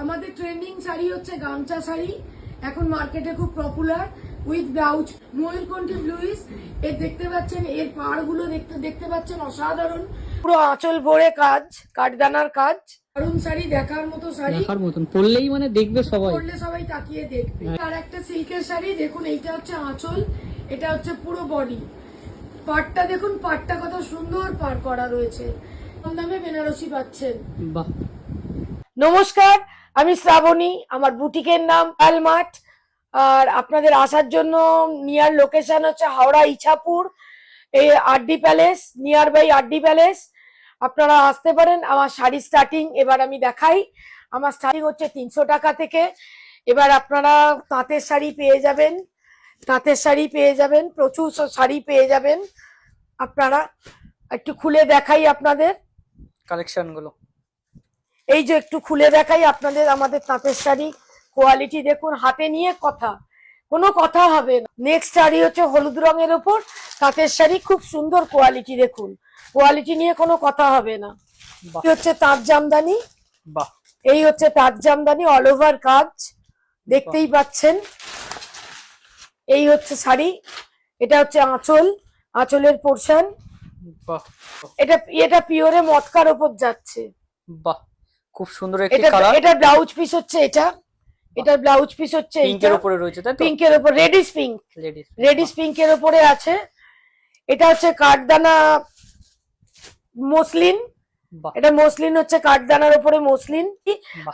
আমাদের ট্রেন্ডিং শাড়ি হচ্ছে গামছা শাড়ি, এখন মার্কেটে খুব পপুলার উইথ ব্লাউজ। ময়ূরকণ্ঠী ব্লুইস এর দেখতে পাচ্ছেন, এর পাড়গুলো দেখতে পাচ্ছেন অসাধারণ, পুরো আঁচল ভরে কাজ, কাঠদানার কাজ। দারুন শাড়ি, দেখার মতো শাড়ি, দেখার মতন, পরলেই মানে দেখবে সবাই, পরলে সবাই তাকিয়ে দেখবে। আর একটা সিল্কের শাড়ি দেখুন, এইটা হচ্ছে আঁচল, এটা হচ্ছে পুরো বডি। পাড়টা দেখুন, পাড়টা কত সুন্দর পাড় করা রয়েছে, কম দামে বেনারসি পাচ্ছেন। বাহ। নমস্কার, আমি শ্রাবণী, আমার বুটিকের নাম আলমার্ট। আর আপনাদের আসার জন্য নিয়ার লোকেশন হচ্ছে হাওড়া ইছাপুর, এই R D palace, nearby R D palace. আপনারা আসতে পারেন। আমার শাড়ি স্টার্টিং এবার আমি দেখাই, আমার স্টার্টিং হচ্ছে 300 টাকা থেকে। এবার আপনারা তাঁতের শাড়ি পেয়ে যাবেন, তাঁতের শাড়ি পেয়ে যাবেন, প্রচুর শাড়ি পেয়ে যাবেন। আপনারা একটু খুলে দেখাই আপনাদের কালেকশন গুলো, এই যে একটু খুলে দেখাই আপনাদের আমাদের তাঁতের শাড়ি। কোয়ালিটি দেখুন, হাতে নিয়ে কোনো কথা হবে না। নেক্সট শাড়ি হচ্ছে হলুদ রঙের ওপর তাঁতের শাড়ি, খুব সুন্দর কোয়ালিটি, দেখুন কোয়ালিটি নিয়ে কোনো কথা হবে না। হচ্ছে তাঁত জামদানি, বাহ, এই হচ্ছে তাঁত জামদানি, অল ওভার কাজ দেখতেই পাচ্ছেন। এই হচ্ছে শাড়ি, এটা হচ্ছে আঁচল, আঁচলের পোর্শন। বাহ, এটা পিওরে মটকার ওপর যাচ্ছে। বাহ, খুব সুন্দর একটি কালার। এটা ব্লাউজ পিস হচ্ছে, এটা ব্লাউজ পিস হচ্ছে পিঙ্কের উপরে রয়েছে, তাই তো? পিঙ্কের উপর, রেডিশ পিঙ্কের উপরে আছে। এটা হচ্ছে কাঠদানা মসলিন, এটা মসলিন হচ্ছে কাঠদানার উপরে মসলিন।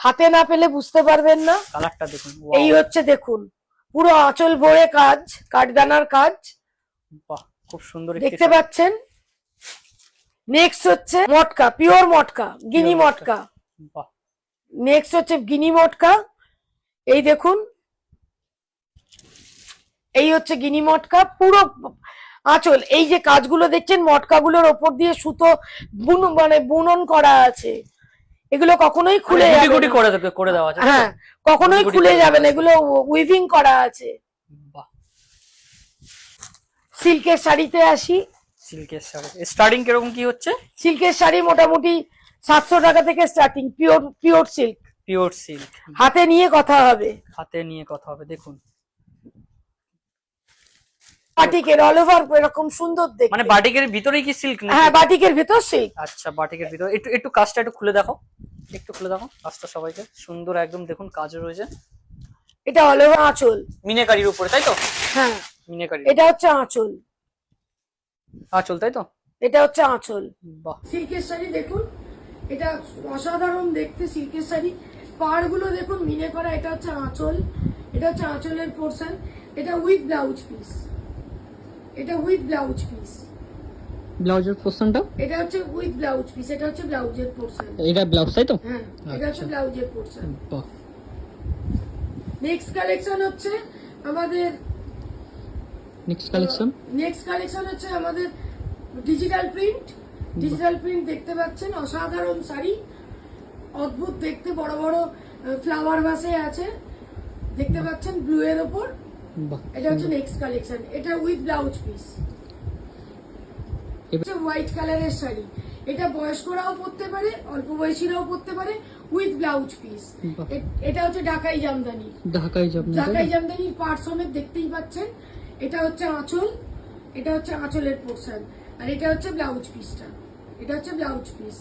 হাতে না পেলে বুঝতে পারবেন না। কালারটা দেখুন, এই হচ্ছে দেখুন, পুরো আঁচল ভরে কাজ, কাঠদানার কাজ। বাহ, খুব সুন্দর দেখতে পাচ্ছেন। নেক্সট হচ্ছে মটকা, পিওর মটকা, গিনি মটকা। বাহ, নেক্সট হচ্ছে গিনি মটকা, এই দেখুন, এই হচ্ছে গিনি মটকা, পুরো আঁচল। এই যে কাজগুলো দেখছেন মটকাগুলোর ওপর দিয়ে সুতো বুনন করা আছে, এগুলো কখনোই খুলে যাবে না। করে দেওয়া আছে, হ্যাঁ, কখনোই খুলে যাবে না, এগুলো উইভিং করা আছে। বাহ। সিল্কের শাড়িতে আসি। সিল্কের শাড়ি স্টার্টিং কিরকম কি হচ্ছে? সিল্কের শাড়ি মোটামুটি 700 টাকা থেকে starting, pure silk. Pure silk, হাতে নিয়ে কথা হবে, হাতে নিয়ে কথা হবে। দেখুন বাটিকের অল ওভার এরকম সুন্দর দেখতে, মানে বাটিকের ভিতরেই কি সিল্ক? হ্যাঁ, বাটিকের ভিতর সিল্ক। আচ্ছা, বাটিকের ভিতর। একটু কাজটা একটু খুলে দেখো, কাজটা সবাইকে। সুন্দর একদম দেখুন কাজ রয়েছে। এটা অল ওভার আঁচল, মিনাকারির উপরে, তাই তো? হ্যাঁ, মিনাকারি, এটা হচ্ছে আঁচল, আঁচল, তাই তো? এটা হচ্ছে আঁচল। বাহ, সিল্কের শাড়ি দেখুন, এটা অসাধারণ দেখতে সিল্কের শাড়ি। পাড়গুলো দেখুন মিনে করা, এটা হচ্ছে আঁচল, এটা হচ্ছে আঁচলের পোর্শন। এটা উইথ ব্লাউজ পিস, এটা উইথ ব্লাউজ পিস, ব্লাউজের পোরশনটা এটা হচ্ছে উইথ ব্লাউজ পিস, এটা হচ্ছে ব্লাউজের পোর্শন। এটা ব্লাউজ, তাই তো? হ্যাঁ, এটা হচ্ছে ব্লাউজের পোর্শন। বাহ। নেক্সট কালেকশন হচ্ছে আমাদের ডিজিটাল প্রিন্ট দেখতে পাচ্ছেন, অসাধারণ শাড়ি, অদ্ভুত দেখতে, বড় বড় ফ্লাওয়ার ভাসে আছে, দেখতে পাচ্ছেন ব্লু এর উপর। এটা হচ্ছে নেক্সট কালেকশন, এটা উইথ ব্লাউজ পিস। হোয়াইট কালারের শাড়ি, এটা বয়স্করাও পরতে পারে, অল্প বয়সীরাও পরতে পারে, উইথ ব্লাউজ পিস। এটা হচ্ছে ঢাকাই জামদানির পার্ট সমেত দেখতেই পাচ্ছেন। এটা হচ্ছে আঁচল, এটা হচ্ছে আঁচলের পোর্শন, আর এটা হচ্ছে ব্লাউজ পিসটা, এটা হচ্ছে ব্লাউজ পিস।